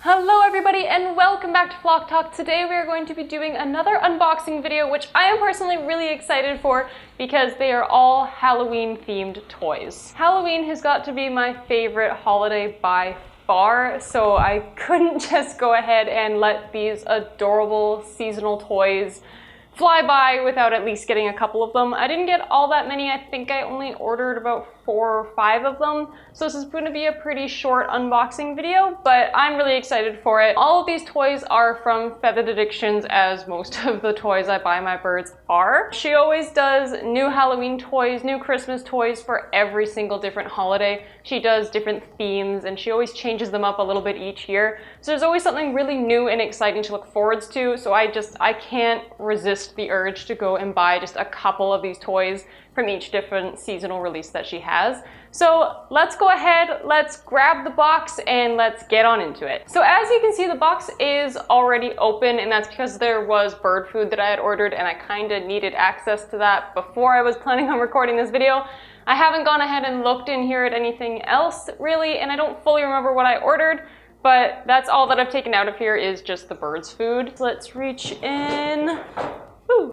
Hello everybody and welcome back to Flock Talk. Today we are going to be doing another unboxing video, which I am personally really excited for because they are all Halloween themed toys. Halloween has got to be my favorite holiday by far, so I couldn't just go ahead and let these adorable seasonal toys fly by without at least getting a couple of them. I didn't get all that many. I think I only ordered about 4 or 5 of them. So this is going to be a pretty short unboxing video, but I'm really excited for it. All of these toys are from Feathered Addictions, as most of the toys I buy my birds are. She always does new Halloween toys, new Christmas toys for every single different holiday. She does different themes and she always changes them up a little bit each year. So there's always something really new and exciting to look forward to. So I can't resist the urge to go and buy just a couple of these toys from each different seasonal release that she has. So let's go ahead, let's grab the box and let's get on into it. So as you can see, the box is already open, and that's because there was bird food that I had ordered and I kind of needed access to that before I was planning on recording this video. I haven't gone ahead and looked in here at anything else really, and I don't fully remember what I ordered, but that's all that I've taken out of here is just the bird's food. So let's reach in.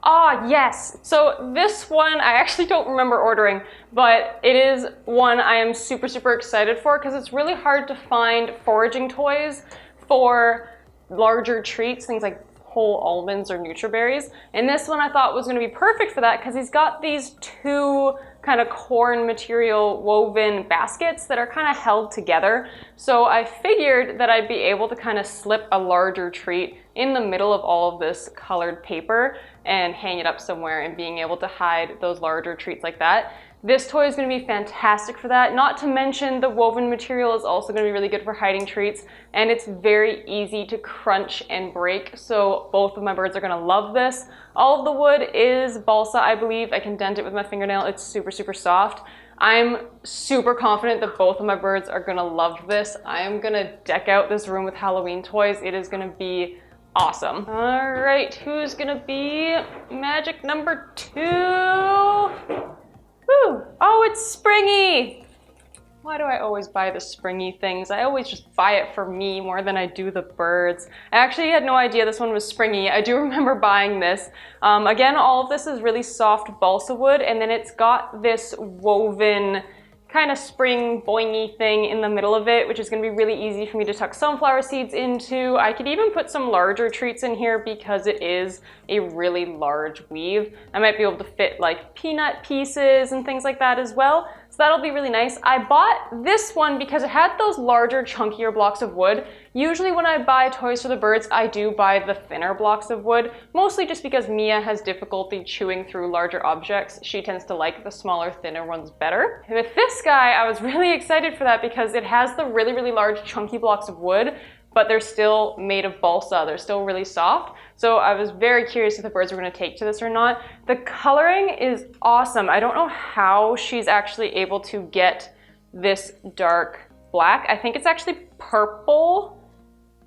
Ah, yes. So this one I actually don't remember ordering, but it is one I am super excited for because it's really hard to find foraging toys for larger treats, things like whole almonds or Nutriburries. And this one I thought was going to be perfect for that because he's got these 2 kind of corn material woven baskets that are kind of held together. So I figured that I'd be able to kind of slip a larger treat in the middle of all of this colored paper and hang it up somewhere, and being able to hide those larger treats like that. This toy is going to be fantastic for that. Not to mention the woven material is also going to be really good for hiding treats, and it's very easy to crunch and break, so both of my birds are going to love this. All of the wood is balsa, I believe. I can dent it with my fingernail. It's super soft. I'm super confident that both of my birds are going to love this. I am going to deck out this room with Halloween toys. It is going to be awesome. All right, who's going to be magic number 2? Woo. Oh, it's Springy! Why do I always buy the Springy things? I always just buy it for me more than I do the birds. I actually had no idea this one was Springy. I do remember buying this. Again, all of this is really soft balsa wood, and then it's got this woven kind of spring boingy thing in the middle of it, which is going to be really easy for me to tuck sunflower seeds into. I could even put some larger treats in here because it is a really large weave. I might be able to fit like peanut pieces and things like that as well. So that'll be really nice. I bought this one because it had those larger, chunkier blocks of wood. Usually when I buy toys for the birds, I do buy the thinner blocks of wood, mostly just because Mia has difficulty chewing through larger objects. She tends to like the smaller, thinner ones better. And with this guy, I was really excited for that because it has the really large, chunky blocks of wood, but they're still made of balsa. They're still really soft. So I was very curious if the birds were going to take to this or not. The coloring is awesome. I don't know how she's actually able to get this dark black. I think it's actually purple.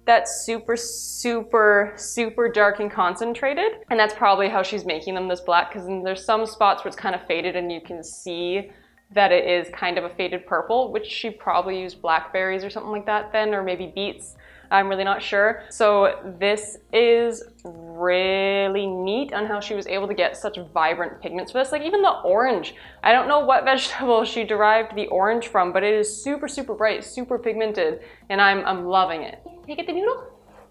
That's super dark and concentrated. And that's probably how she's making them this black, because there's some spots where it's kind of faded and you can see that it is kind of a faded purple, which she probably used blackberries or something like that then, or maybe beets. I'm really not sure. So this is really neat on how she was able to get such vibrant pigments for this. Like even the orange, I don't know what vegetable she derived the orange from, but it is super bright, super pigmented, and I'm loving it. Can you get the noodle?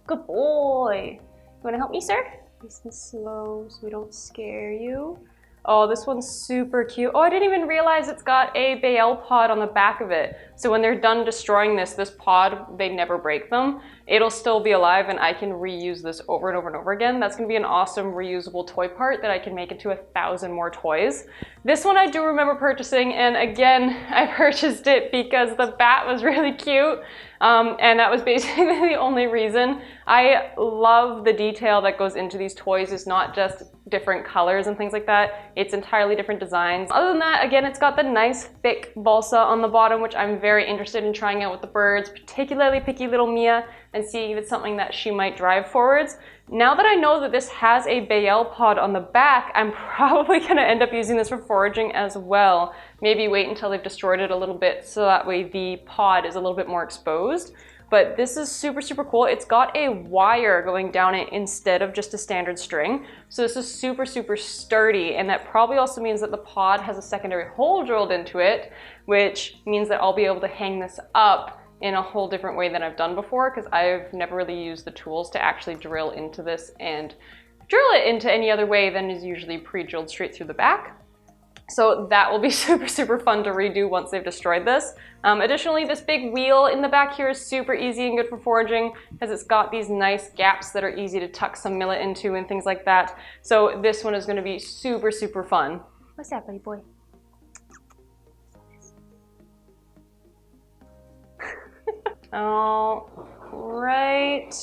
Good boy. You wanna help me, sir? Nice and slow so we don't scare you. Oh, this one's super cute. Oh, I didn't even realize it's got a Bael pod on the back of it. So when they're done destroying this pod, they never break them. It'll still be alive and I can reuse this over and over again. That's gonna be an awesome reusable toy part that I can make into 1,000 more toys. This one I do remember purchasing, and again, I purchased it because the bat was really cute. And that was basically the only reason. I love the detail that goes into these toys. It's not just different colors and things like that. It's entirely different designs. Other than that, again, it's got the nice thick balsa on the bottom, which I'm very interested in trying out with the birds, particularly picky little Mia, and seeing if it's something that she might drive forwards. Now that I know that this has a Bael pod on the back, I'm probably gonna end up using this for foraging as well. Maybe wait until they've destroyed it a little bit so that way the pod is a little bit more exposed. but this is super, super cool. It's got a wire going down it instead of just a standard string. So this is super, super sturdy, and that probably also means that the pod has a secondary hole drilled into it, which means that I'll be able to hang this up in a whole different way than I've done before, because I've never really used the tools to actually drill into this and drill it into any other way than is usually pre-drilled straight through the back. So that will be super, super fun to redo once they've destroyed this. Additionally, this big wheel in the back here is super easy and good for foraging, because it's got these nice gaps that are easy to tuck some millet into and things like that. So this one is going to be super, super fun. What's that, buddy boy? All right,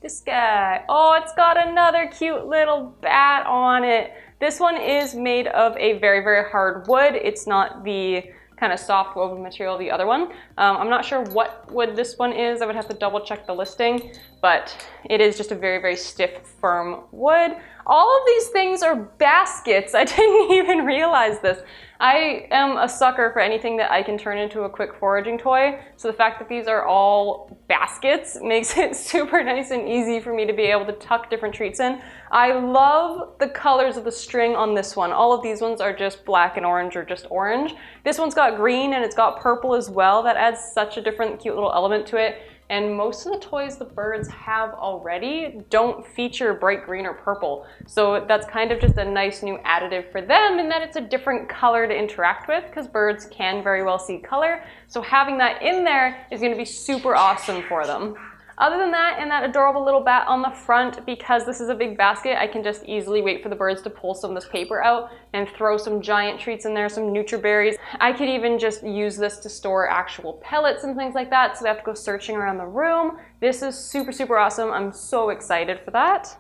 this guy. Oh, it's got another cute little bat on it. This one is made of a very, very hard wood. It's not the kind of soft woven material of the other one. I'm not sure what wood this one is. I would have to double check the listing, but it is just a very, very stiff, firm wood. All of these things are baskets. I didn't even realize this. I am a sucker for anything that I can turn into a quick foraging toy. So the fact that these are all baskets makes it super nice and easy for me to be able to tuck different treats in. I love the colors of the string on this one. All of these ones are just black and orange or just orange. This one's got green and it's got purple as well. That adds such a different cute little element to it. And most of the toys the birds have already don't feature bright green or purple. So that's kind of just a nice new additive for them, in that it's a different color to interact with, because birds can very well see color. So having that in there is going to be super awesome for them. Other than that, and that adorable little bat on the front, because this is a big basket, I can just easily wait for the birds to pull some of this paper out and throw some giant treats in there, some Nutriburries. I could even just use this to store actual pellets and things like that, so they have to go searching around the room. This is super, super awesome. I'm so excited for that.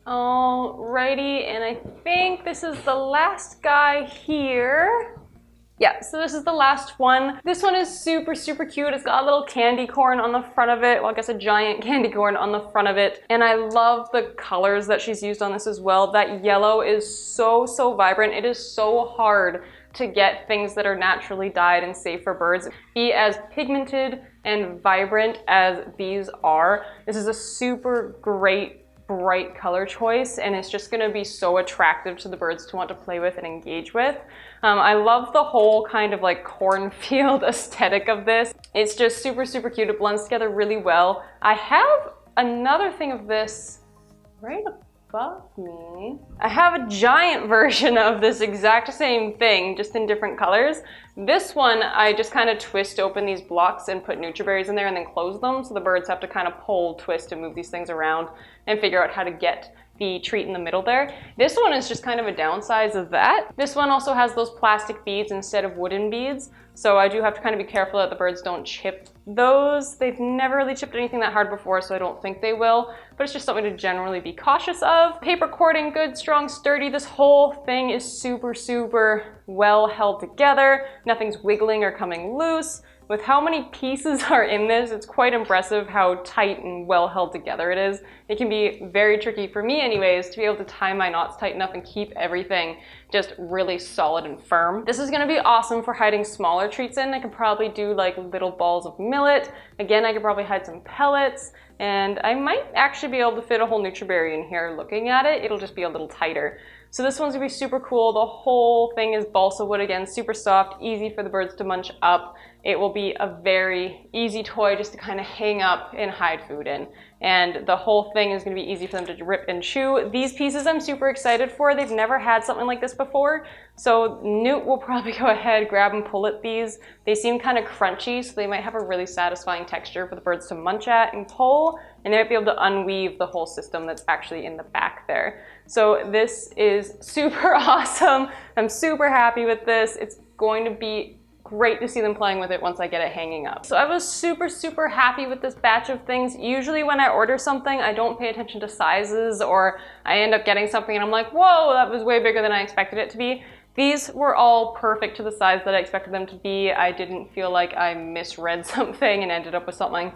Alrighty, and I think this is the last guy here. Yeah, so this is the last one. This one is super, super cute. It's got a little candy corn on the front of it. Well, I guess a giant candy corn on the front of it. And I love the colors that she's used on this as well. That yellow is so, so vibrant. It is so hard to get things that are naturally dyed and safe for birds be as pigmented and vibrant as these are. This is a super great bright color choice, and it's just going to be so attractive to the birds to want to play with and engage with. I love the whole kind of like cornfield aesthetic of this. It's just super, super cute. It blends together really well. I have another thing of this right above me. I have a giant version of this exact same thing, just in different colors. This one, I just kind of twist open these blocks and put Nutriburries in there and then close them, so the birds have to kind of pull, twist, and move these things around and figure out how to get the treat in the middle there. This one is just kind of a downsize of that. This one also has those plastic beads instead of wooden beads, so I do have to kind of be careful that the birds don't chip those. They've never really chipped anything that hard before, so I don't think they will, but it's just something to generally be cautious of. Paper cording, good, strong, sturdy. This whole thing is super, super well held together. Nothing's wiggling or coming loose. With how many pieces are in this, it's quite impressive how tight and well held together it is. It can be very tricky, for me anyways, to be able to tie my knots tight enough and keep everything just really solid and firm. This is gonna be awesome for hiding smaller treats in. I could probably do like little balls of millet. Again, I could probably hide some pellets, and I might actually be able to fit a whole Nutriburry in here. Looking at it, it'll just be a little tighter. So this one's gonna be super cool. The whole thing is balsa wood again, super soft, easy for the birds to munch up. It will be a very easy toy just to kind of hang up and hide food in. And the whole thing is gonna be easy for them to rip and chew. These pieces I'm super excited for. They've never had something like this before. So Newt will probably go ahead, grab and pull at these. They seem kind of crunchy, so they might have a really satisfying texture for the birds to munch at and pull. And they might be able to unweave the whole system that's actually in the back there. So this is super awesome. I'm super happy with this. It's going to be great to see them playing with it once I get it hanging up. So I was super, super happy with this batch of things. Usually when I order something, I don't pay attention to sizes, or I end up getting something and I'm like, whoa, that was way bigger than I expected it to be. These were all perfect to the size that I expected them to be. I didn't feel like I misread something and ended up with something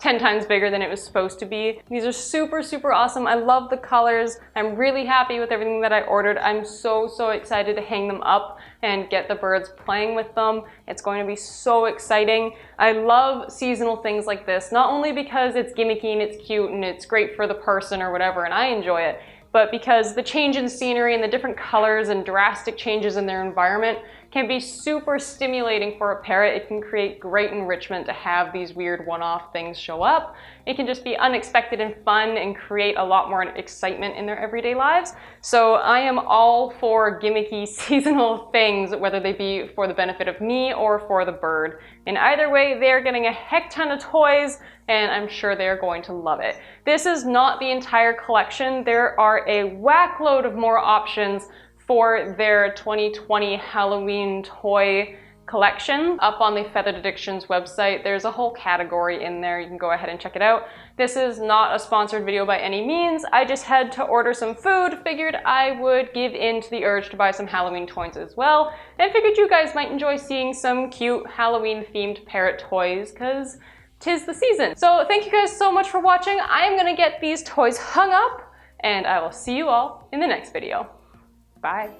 10 times bigger than it was supposed to be. These are super, super awesome. I love the colors. I'm really happy with everything that I ordered. I'm so, so excited to hang them up and get the birds playing with them. It's going to be so exciting. I love seasonal things like this, not only because it's gimmicky and it's cute and it's great for the person or whatever, and I enjoy it, but because the change in scenery and the different colors and drastic changes in their environment can be super stimulating for a parrot. It can create great enrichment to have these weird one-off things show up. It can just be unexpected and fun and create a lot more excitement in their everyday lives. So I am all for gimmicky seasonal things, whether they be for the benefit of me or for the bird. In either way, they're getting a heck ton of toys, and I'm sure they're going to love it. This is not the entire collection. There are a whack load of more options for their 2020 Halloween toy collection. Up on the Feathered Addictions website, there's a whole category in there. You can go ahead and check it out. This is not a sponsored video by any means. I just had to order some food, figured I would give in to the urge to buy some Halloween toys as well, and figured you guys might enjoy seeing some cute Halloween themed parrot toys, because 'tis the season. So thank you guys so much for watching. I am gonna get these toys hung up, and I will see you all in the next video. Bye.